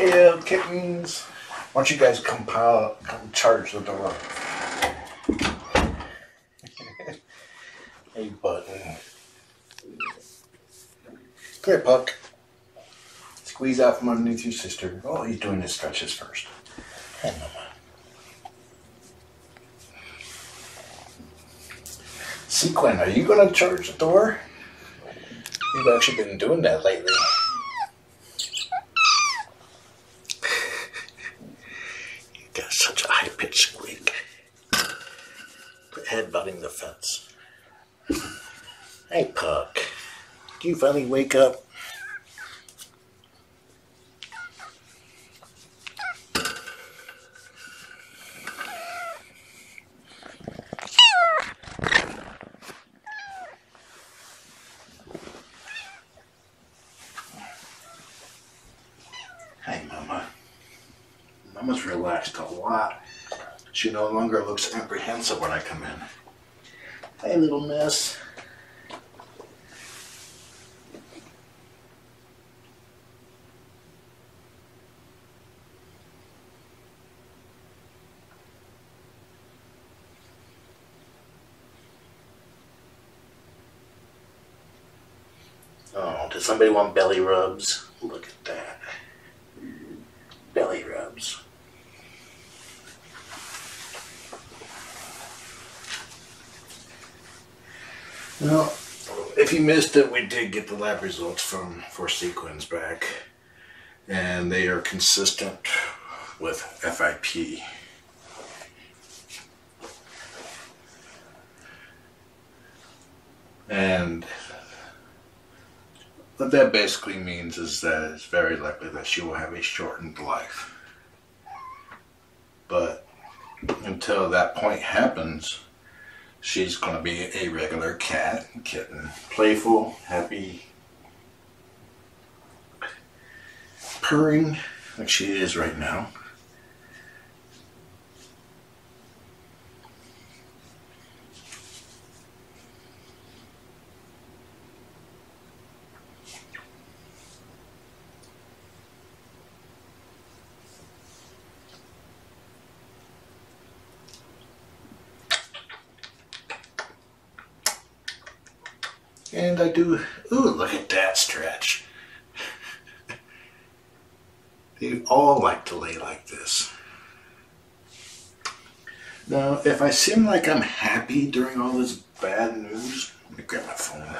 Hey, kittens. Why don't you guys come charge the door? Hey, Button. Come here, Puck. Squeeze out from underneath your sister. Oh, he's doing his stretches first. Hey, Mama. Sequin, are you going to charge the door? You've actually been doing that lately. You got such a high-pitched squeak. Quit headbutting the fence. Hey, Puck. Do you finally wake up? Hey, Mama. Mama's relaxed a lot. She no longer looks apprehensive when I come in. Hey, little miss. Oh, does somebody want belly rubs? Look at that. Belly rubs. Well, if you missed it, we did get the lab results for Sequins back, and they are consistent with FIP. And what that basically means is that it's very likely that she will have a shortened life. But until that point happens, she's going to be a regular kitten. Playful, happy, purring like she is right now. And I do, ooh, look at that stretch. They all like to lay like this. Now, if I seem like I'm happy during all this bad news, let me grab my phone.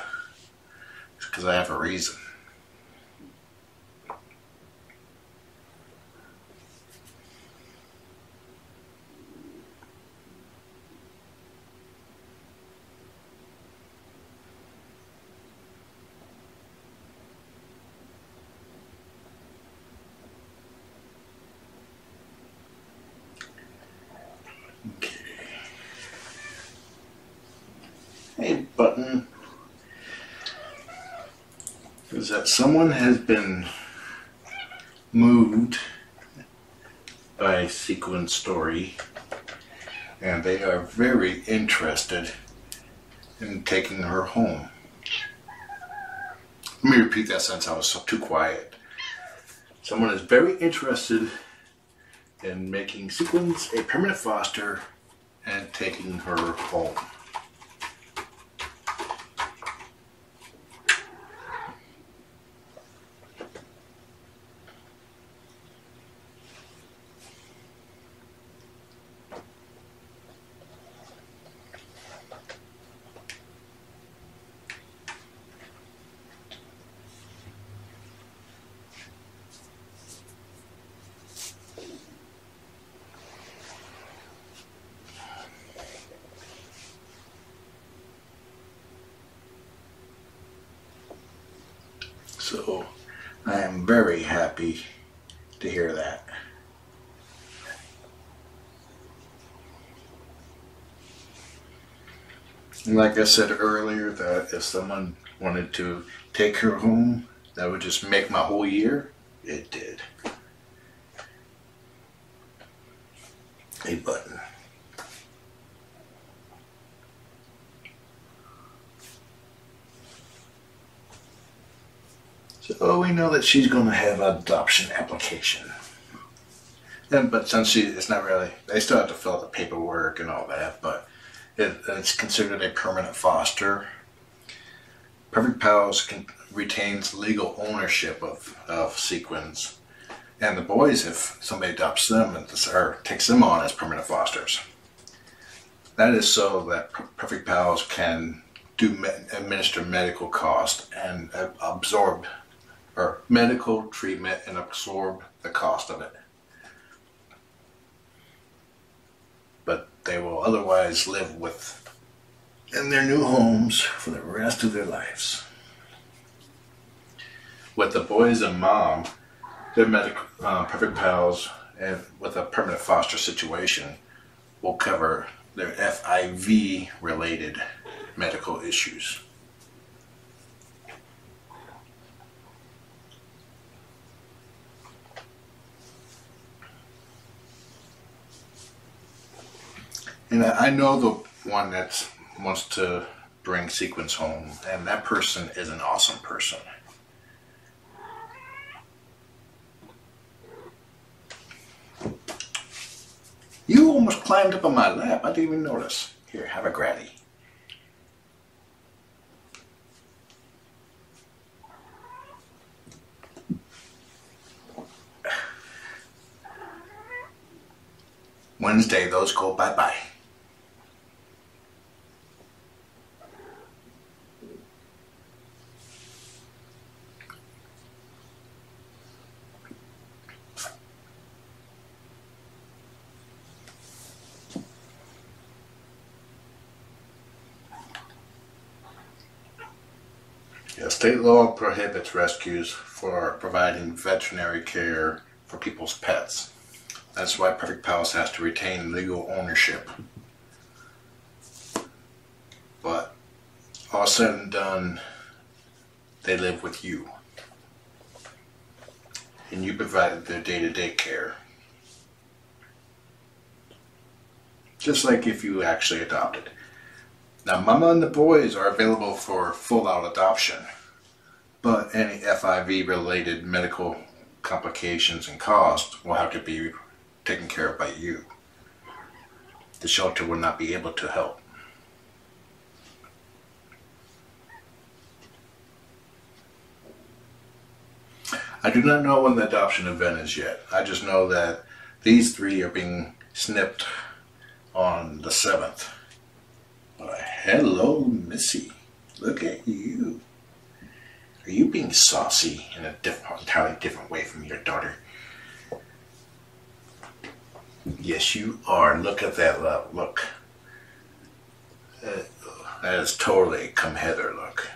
It's because I have a reason. Hey, Button. Is that someone has been moved by Sequin's story, and they are very interested in taking her home. Let me repeat that since I was too quiet. Someone is very interested in making Sequins a permanent foster and taking her home. So I am very happy to hear that. And like I said earlier, that if someone wanted to take her home, that would just make my whole year. It did. Hey, Button. So we know that she's going to have an adoption application. But since it's not really, they still have to fill out the paperwork and all that, but it's considered a permanent foster. Perfect Pals retains legal ownership of Sequins, and the boys, if somebody adopts them or takes them on as permanent fosters. That is so that Perfect Pals can administer medical costs and absorb, or medical treatment and absorb the cost of it. But they will otherwise live in their new homes for the rest of their lives. With the boys and mom, their Perfect Pals, and with a permanent foster situation, will cover their FIV related medical issues. And I know the one that wants to bring Sequins home, and that person is an awesome person. You almost climbed up on my lap. I didn't even notice. Here, have a gratty. Wednesday, those go bye-bye. Yeah, state law prohibits rescues for providing veterinary care for people's pets. That's why Perfect Pals has to retain legal ownership. But all said and done, they live with you. And you provide their day-to-day care. Just like if you actually adopted. Now, Mama and the boys are available for full-out adoption, but any FIV-related medical complications and costs will have to be taken care of by you. The shelter will not be able to help. I do not know when the adoption event is yet. I just know that these three are being snipped on the 7th. Hello, Missy. Look at you. Are you being saucy in a entirely different way from your daughter? Yes, you are. Look at that look. That is totally a come hither look.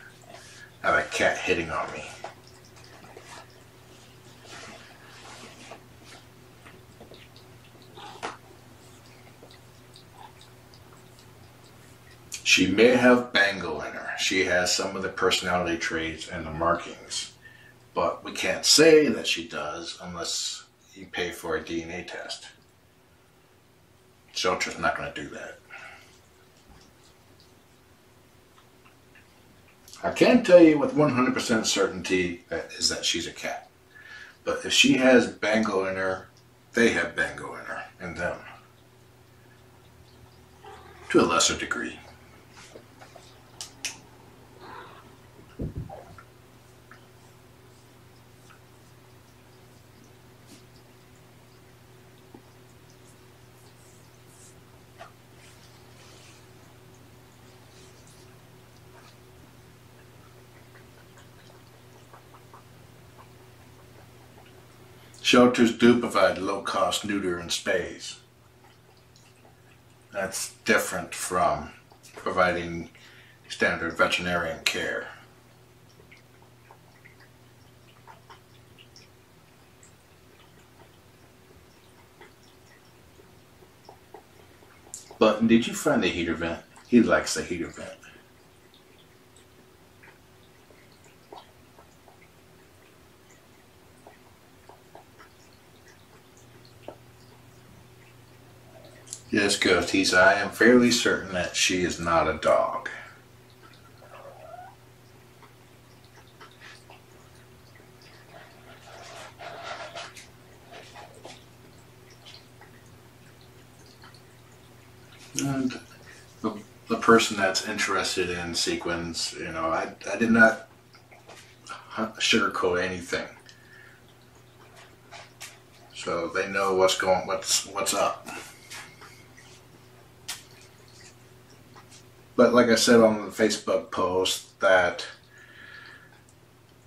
I have a cat hitting on me. She may have Bengal in her. She has some of the personality traits and the markings. But we can't say that she does unless you pay for a DNA test. Shelter's not going to do that. I can tell you with 100% certainty is that she's a cat. But if she has Bengal in her, they have Bengal in her, in them. To a lesser degree. Shelters do provide low-cost neuter and spays. That's different from providing standard veterinarian care. But did you find the heater vent? He likes the heater vent. Yes, Ghosties, I am fairly certain that she is not a dog. And the person that's interested in sequins, you know, I did not sugarcoat anything, so they know what's up. But like I said on the Facebook post, that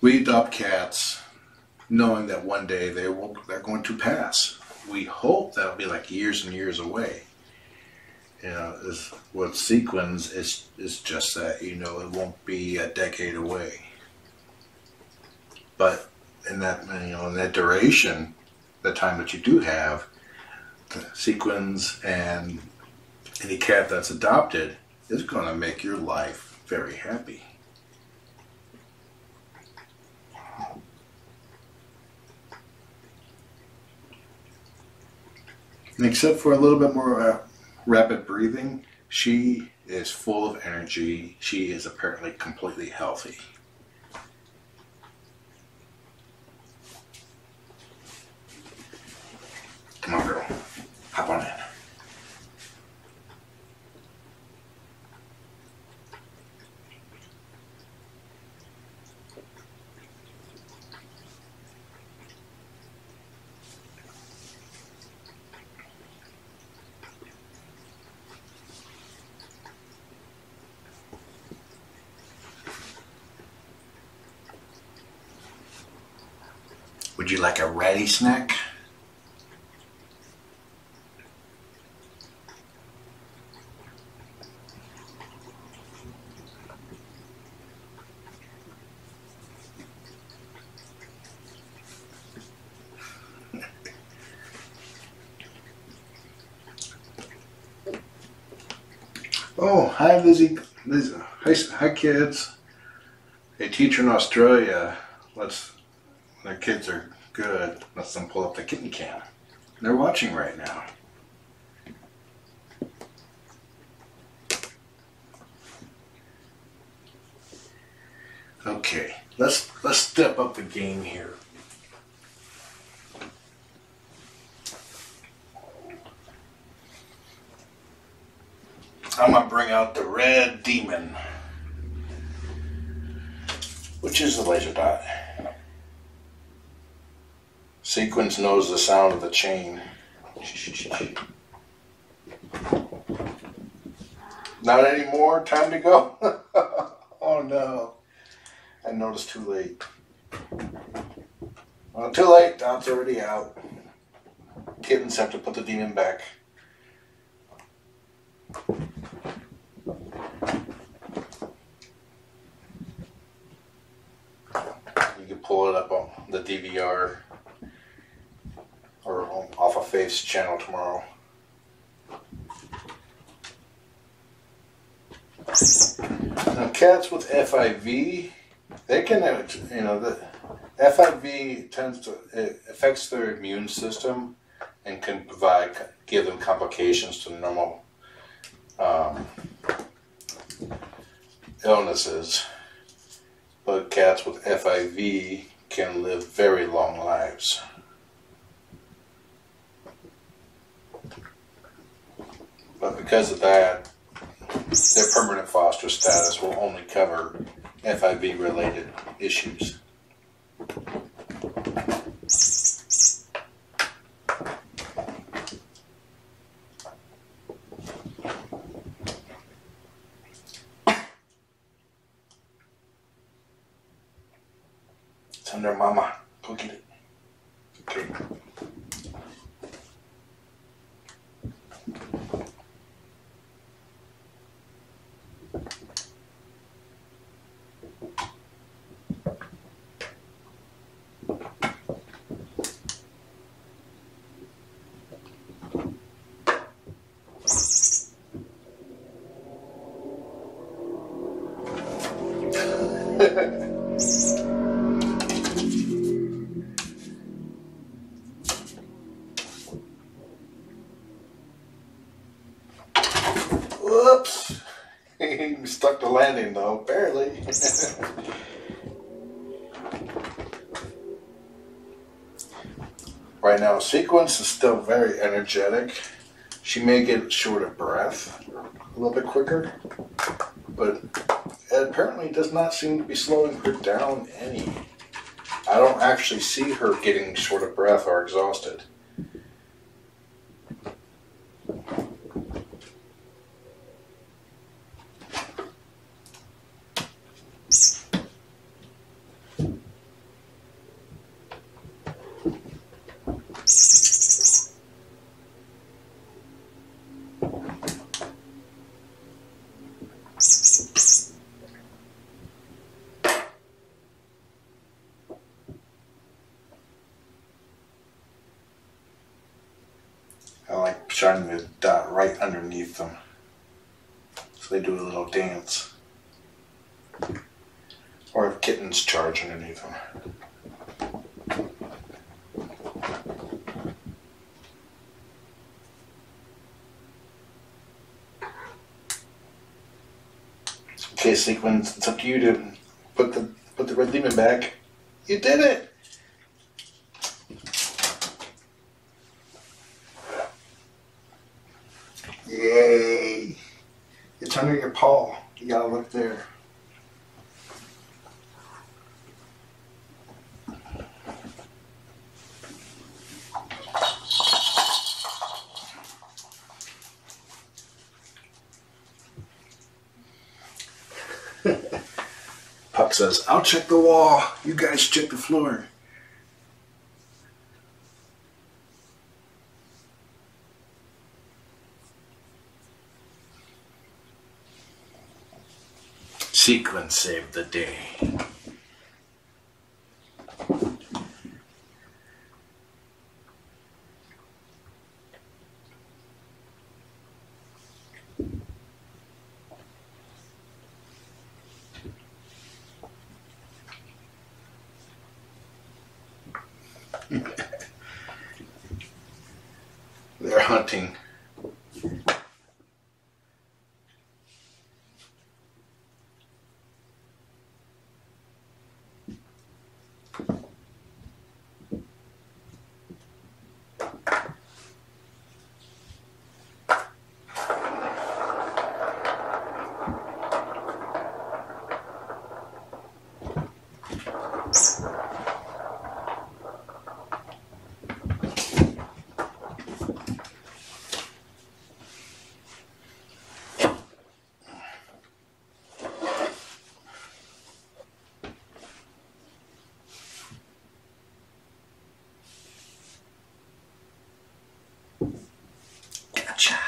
we adopt cats knowing that one day they're going to pass. We hope that'll be like years and years away. You know, with sequins, it's just that, you know, it won't be a decade away. But in that, you know, in that duration, the time that you do have, the sequins and any cat that's adopted is going to make your life very happy. And except for a little bit more rapid breathing, she is full of energy. She is apparently completely healthy. Come on, girl. Hop on in. Would you like a ratty snack? Oh, hi Lizzie. Hi kids. A teacher in Australia lets their kids are good, lets them pull up the kitten cam. They're watching right now. Okay, let's step up the game here. I'm gonna bring out the red demon, which is the laser dot. Sequins knows the sound of the chain. Not anymore. Time to go. Oh no! I noticed too late. Well, too late. Dot's already out. Kittens have to put the demon back. You can pull it up on the DVR or off of Faith's channel tomorrow. Now, cats with FIV, they can, you know, the FIV it affects their immune system and can give them complications to normal illnesses. But cats with FIV can live very long lives. But because of that, their permanent foster status will only cover FIV related issues. It's under mama. Go get it. Okay. Whoops! He stuck the landing though, barely. Right now, Sequins is still very energetic. She may get short of breath a little bit quicker, but it apparently does not seem to be slowing her down any. I don't actually see her getting short of breath or exhausted. I like shining the dot right underneath them, so they do a little dance. Or if kittens charge underneath them. Okay, Sequins, it's up to you to put the red demon back. You did it! Yay! It's under your paw. You gotta look there. Puck says, I'll check the wall. You guys check the floor. Sequins saved the day. They're hunting. Gotcha.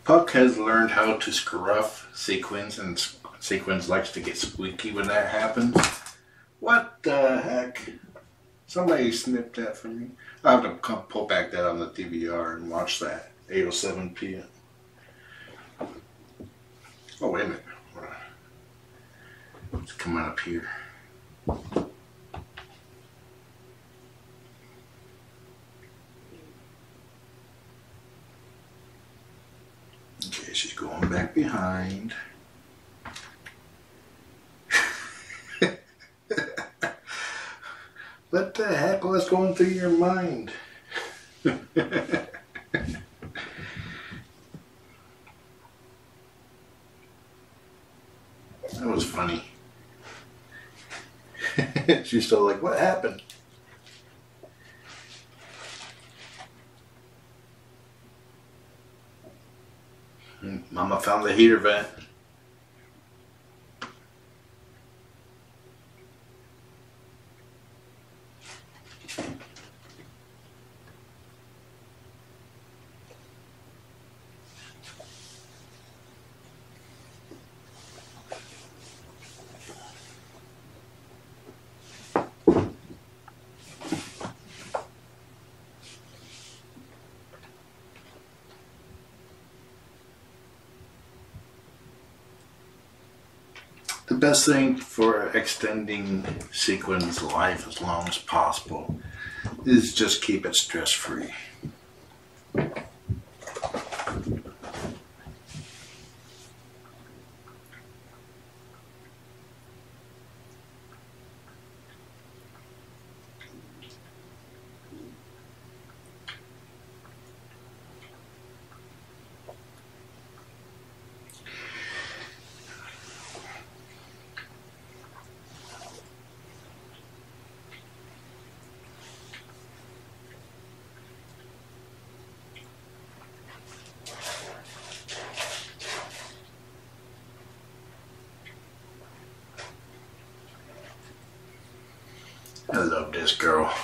Puck has learned how to scruff Sequins, and Sequins likes to get squeaky when that happens. What the heck? Somebody snipped that for me. I'll have to come pull back that on the DVR and watch that. 8:07 p.m. Oh, wait a minute. Let's come on up here. Okay, she's going back behind. What the heck was going through your mind? That was funny. She's still like, what happened? Mama found the heater vent. The best thing for extending Sequins' life as long as possible is just keep it stress-free. love this girl.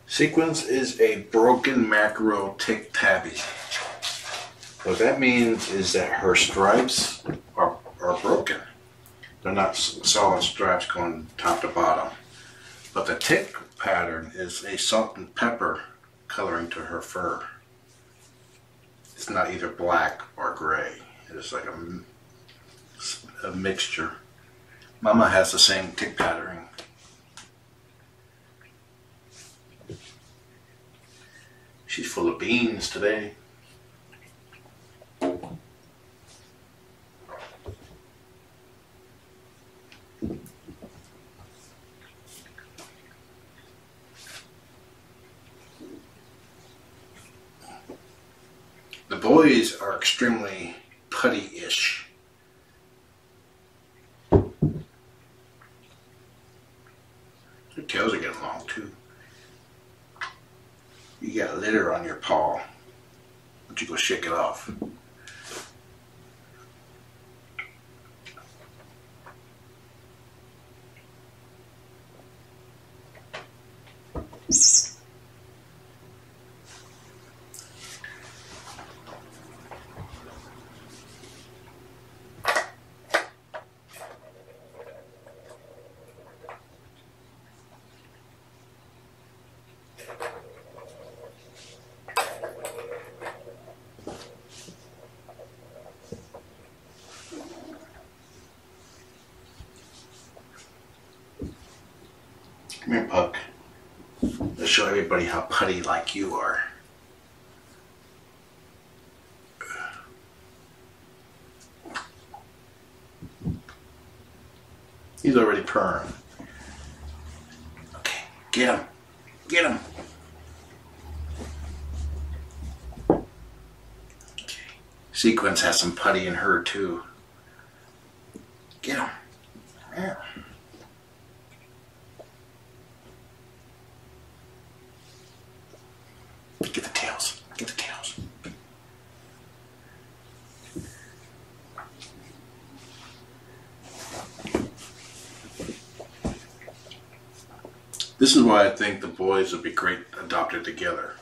Sequins is a broken macro tick tabby. What that means is that her stripes are broken. They're not solid stripes going top to bottom. But the tick pattern is a salt and pepper coloring to her fur. It's not either black or gray. It's like a mixture. Mama has the same tick patterning. She's full of beans today. The boys are extremely putty-ish. Their tails are getting long too. You got litter on your paw. Why don't you go shake it off? Come here, Puck. Let's show everybody how putty like you are. He's already purring. Okay, get him. Get him. Okay. Sequins has some putty in her too. Get him. Yeah. Get the tails. Get the tails. This is why I think the boys would be great adopted together.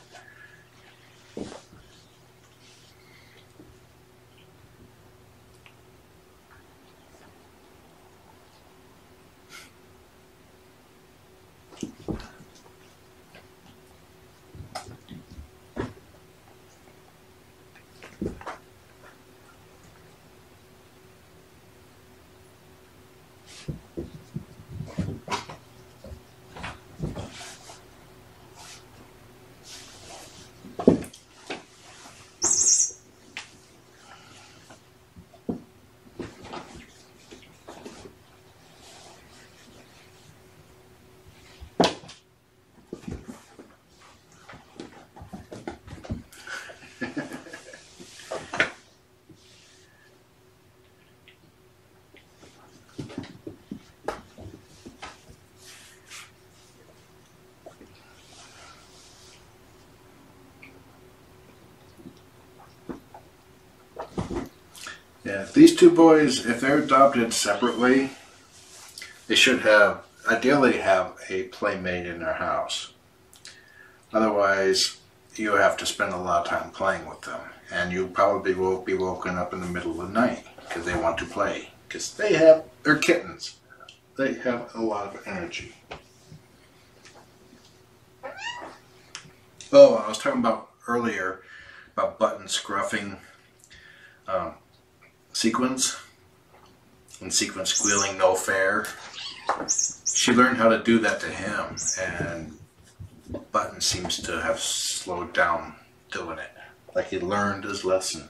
Yeah, these two boys, if they're adopted separately, they should ideally have a playmate in their house. Otherwise, you have to spend a lot of time playing with them. And you probably will be woken up in the middle of the night because they want to play. Because they're kittens. They have a lot of energy. Oh, I was talking about earlier about Button scruffing Sequins, and Sequins squealing no fair. She learned how to do that to him, and Button seems to have slowed down doing it, like he learned his lesson.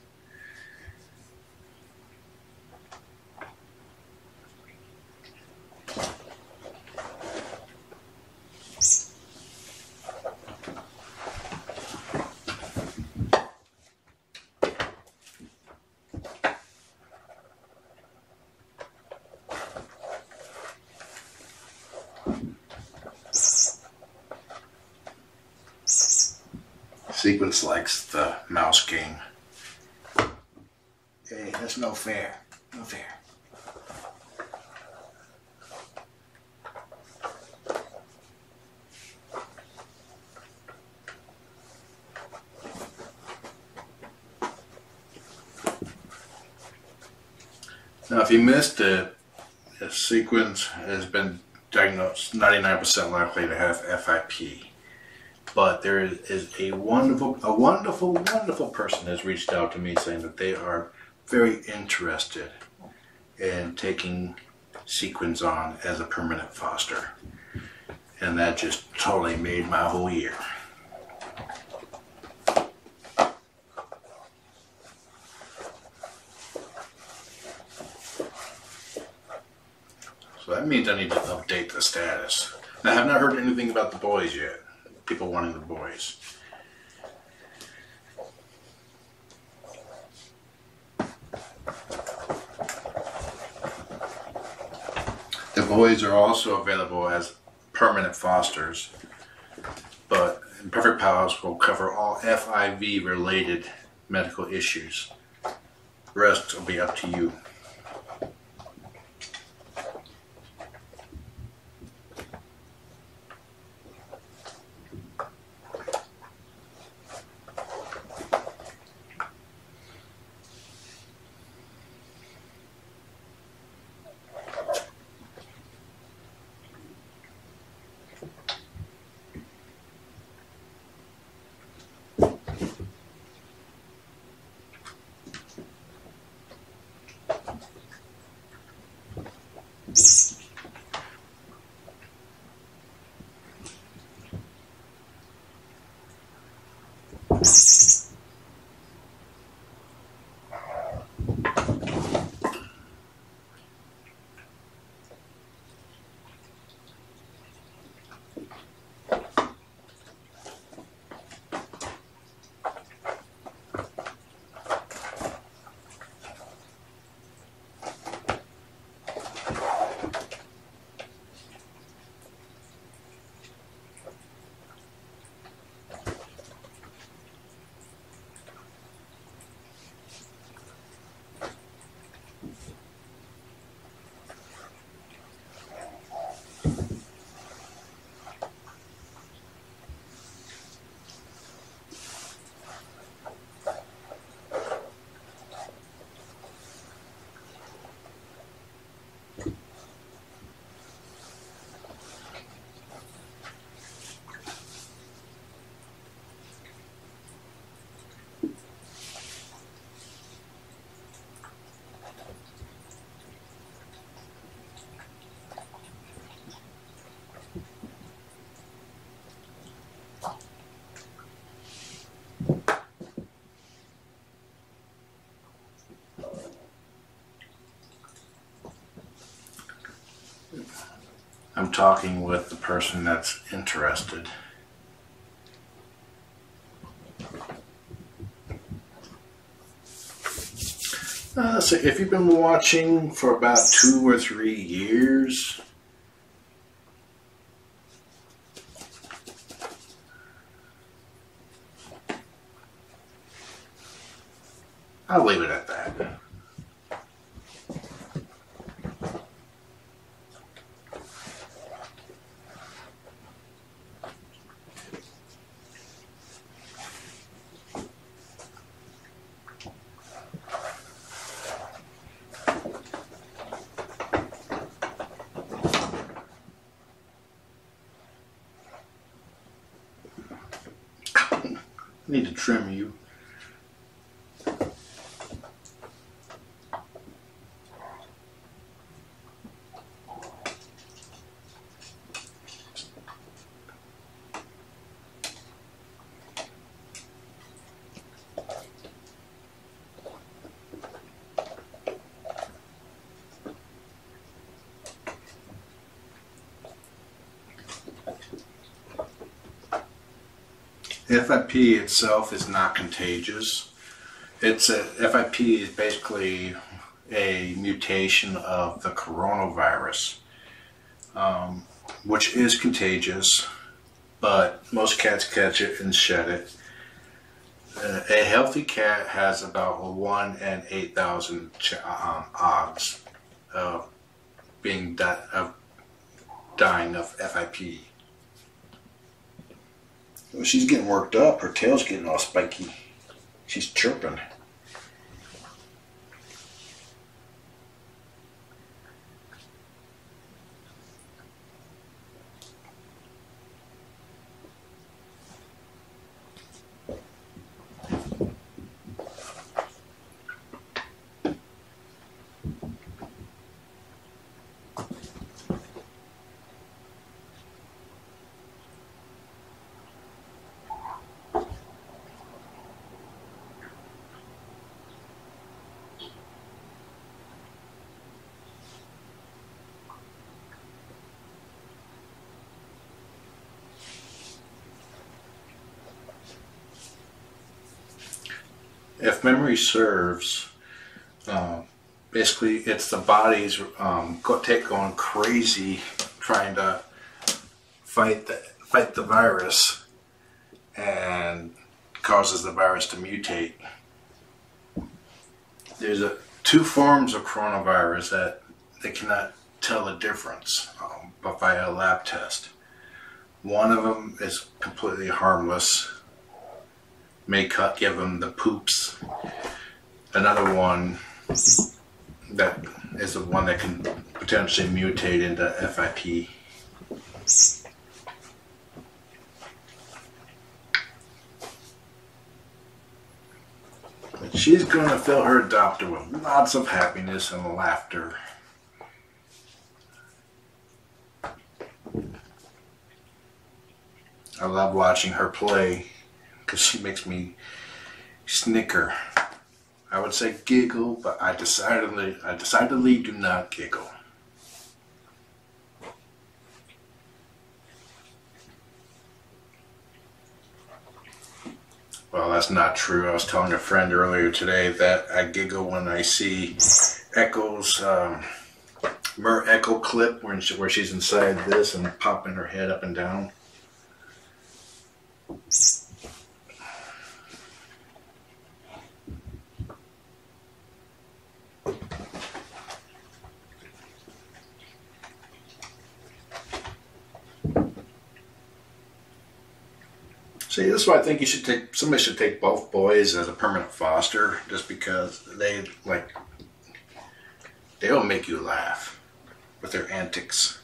Sequins likes the mouse game. Hey, that's no fair. No fair. Now, if you missed it, Sequins has been diagnosed 99% likely to have FIP. But there is a wonderful person has reached out to me saying that they are very interested in taking Sequins on as a permanent foster. And that just totally made my whole year. So that means I need to update the status. Now, I have not heard anything about the boys yet. People wanting the boys. The boys are also available as permanent fosters, but Perfect Pals will cover all FIV related medical issues. The rest will be up to you. I'm talking with the person that's interested. So if you've been watching for about 2 or 3 years, I'll leave it at that. I need to trim you. FIP itself is not contagious. FIP is basically a mutation of the coronavirus, which is contagious, but most cats catch it and shed it. A healthy cat has about a 1 in 8,000 odds of dying of FIP. Well, she's getting worked up. Her tail's getting all spiky. She's chirping. If memory serves, basically it's the body's going crazy trying to fight the virus, and causes the virus to mutate. There's two forms of coronavirus that they cannot tell the difference, but by a lab test. One of them is completely harmless, may give them the poops. Another one that is the one that can potentially mutate into FIP. But she's going to fill her adopter with lots of happiness and laughter. I love watching her play because she makes me snicker. I would say giggle, but I decidedly do not giggle. Well, that's not true. I was telling a friend earlier today that I giggle when I see Echo's Echo clip where she's inside this and popping her head up and down. See, this is why I think somebody should take both boys as a permanent foster, just because they'll make you laugh with their antics.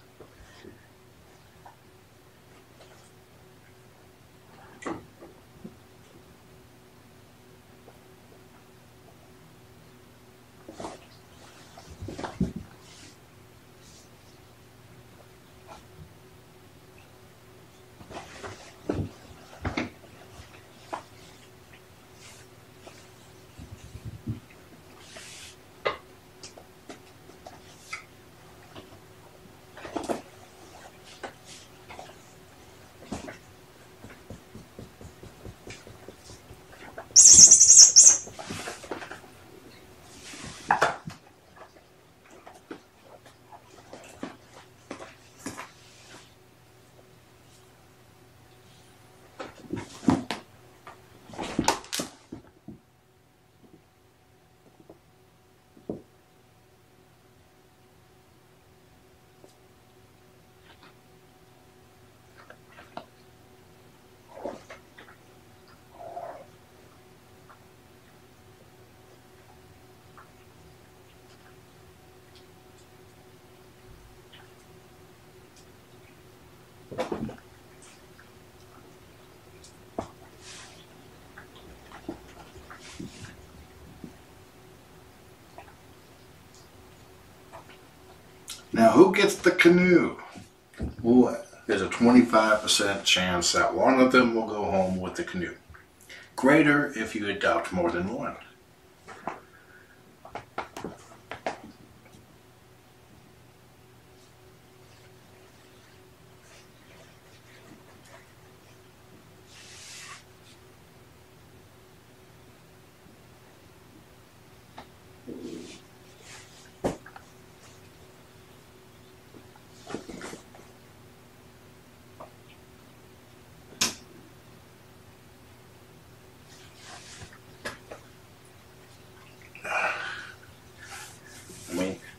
Now, who gets the canoe? Well, there's a 25% chance that one of them will go home with the canoe. Greater if you adopt more than one.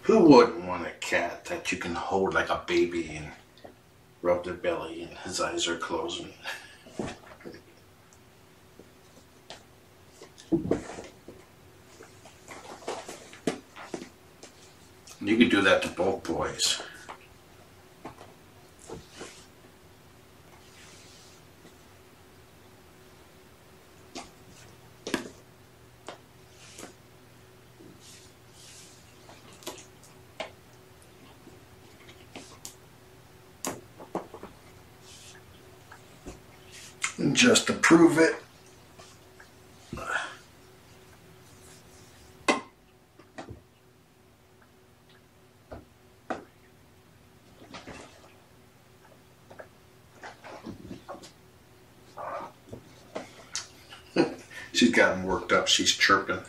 Who wouldn't want a cat that you can hold like a baby and rub their belly and his eyes are closing? You could do that to both boys. And just to prove it, she's gotten worked up, she's chirping.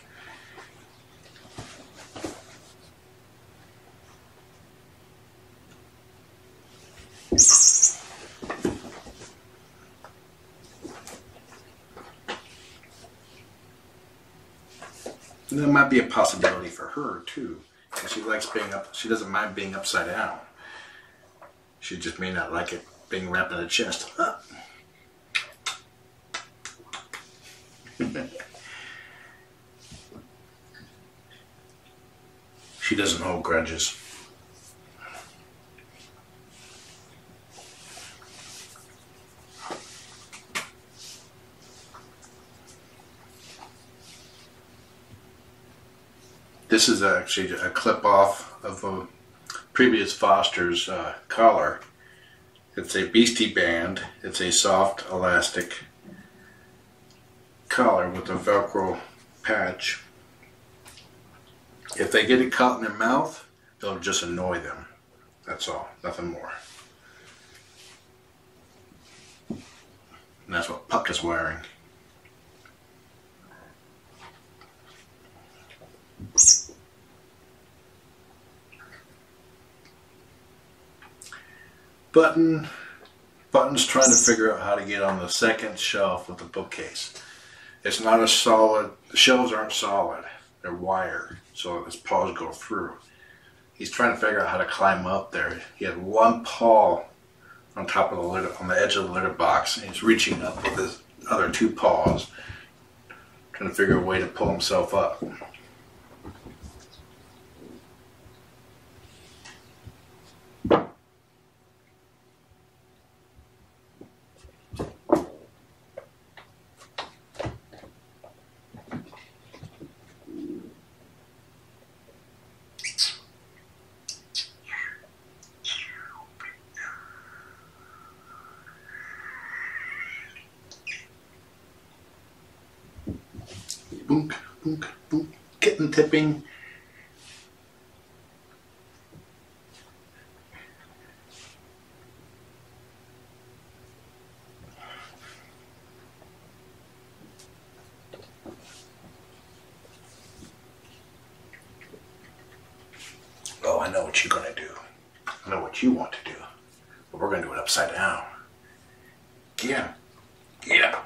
And that might be a possibility for her too, because she likes being up. She doesn't mind being upside down. She just may not like it being wrapped in the chest. She doesn't hold grudges. This is actually a clip off of a previous foster's collar. It's a Beastie Band. It's a soft, elastic collar with a Velcro patch. If they get it caught in their mouth, it'll just annoy them. That's all, nothing more. And that's what Puck is wearing. Button's trying to figure out how to get on the second shelf with the bookcase. It's not a solid, the shelves aren't solid, they're wire, so his paws go through. He's trying to figure out how to climb up there. He had one paw on top of the litter, on the edge of the litter box, and he's reaching up with his other two paws, trying to figure a way to pull himself up. Boonk, boonk, boonk. Kitten tipping. Oh, I know what you're going to do. I know what you want to do. But we're going to do it upside down. Get him. Get him.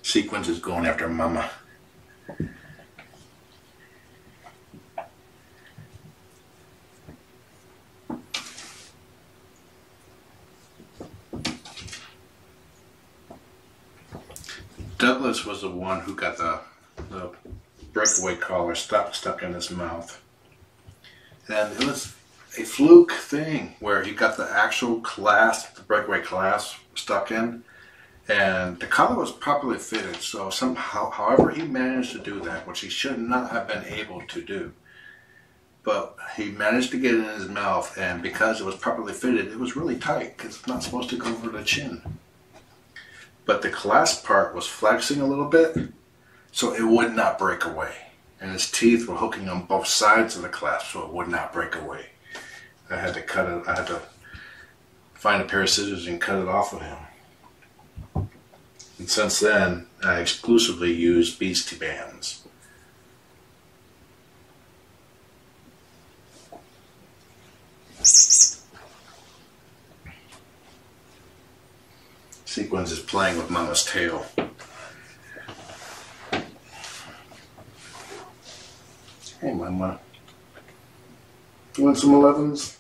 Sequins is going after Mama. Douglas was the one who got the breakaway collar stuck in his mouth. And it was a fluke thing where he got the actual clasp, the breakaway clasp stuck in, and the collar was properly fitted. So somehow, however he managed to do that, which he should not have been able to do, but he managed to get it in his mouth, and because it was properly fitted, it was really tight because it's not supposed to go over the chin. But the clasp part was flexing a little bit, so it would not break away. And his teeth were hooking on both sides of the clasp, so it would not break away. I had to cut it. I had to find a pair of scissors and cut it off of him. And since then, I exclusively use Beastie bands. Sequins is playing with Mama's tail. Hey, Mama. You want some 11s?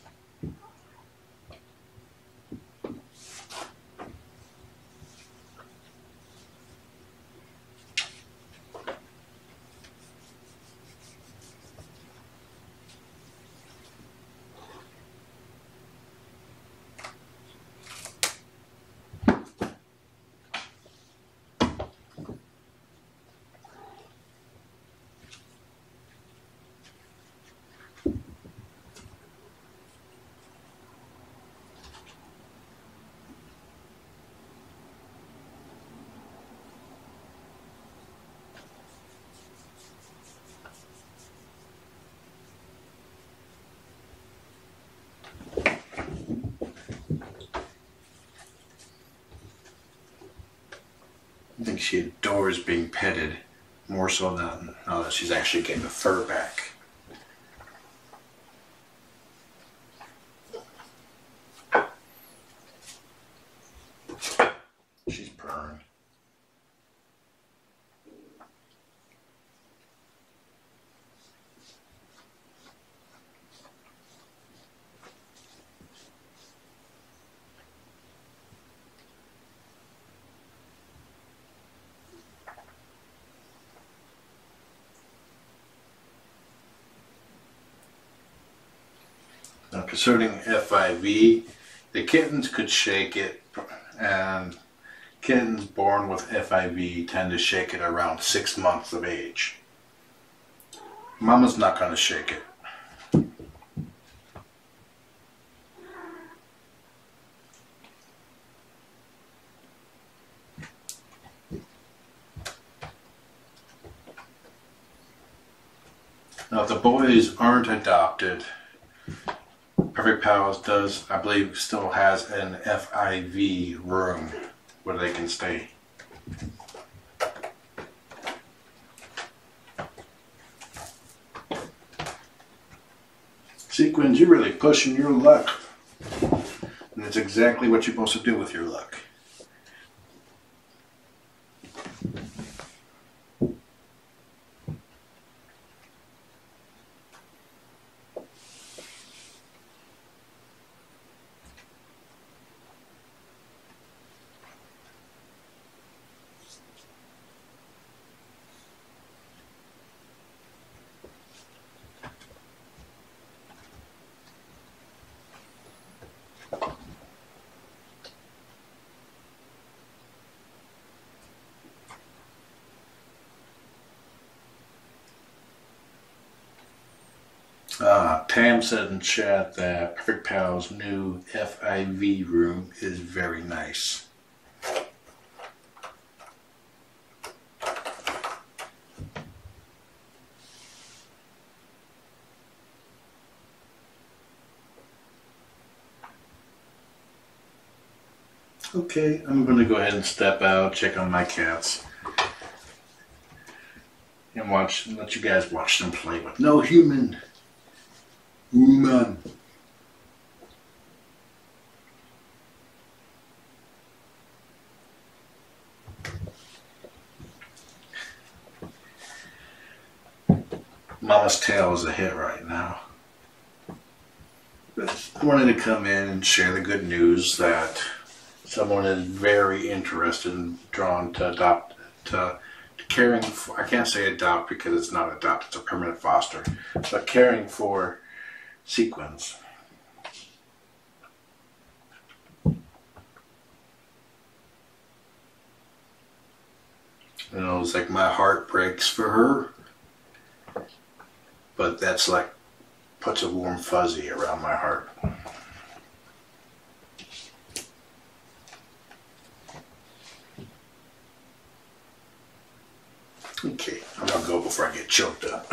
I think she adores being petted, more so than now that she's actually getting the fur back. She's purring. Now, concerning FIV, the kittens could shake it, and kittens born with FIV tend to shake it around 6 months of age. Mama's not going to shake it. Now, if the boys aren't adopted, Perfect Pals does, I believe, still has an FIV room where they can stay. Sequins, you're really pushing your luck. And that's exactly what you're supposed to do with your luck. Tam said in chat that Perfect Pal's new FIV room is very nice. Okay, I'm going to go ahead and step out, check on my cats, and let you guys watch them play with no human. Woman. Mama's tail is a hit right now. But I wanted to come in and share the good news that someone is very interested and drawn to adopt, to caring for, I can't say adopt because it's not adopt, it's a permanent foster, but caring for Sequins. You know, it's like my heart breaks for her, but that's like puts a warm fuzzy around my heart. Okay, I'm gonna go before I get choked up.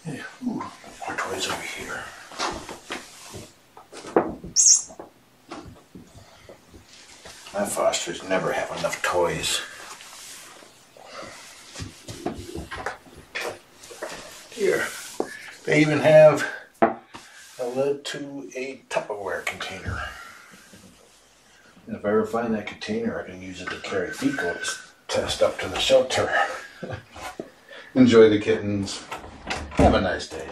Yeah, ooh, more toys over here. My fosters never have enough toys. Here, they even have a lid to a Tupperware container. And if I ever find that container, I can use it to carry fecal test up to the shelter. Enjoy the kittens. Have a nice day.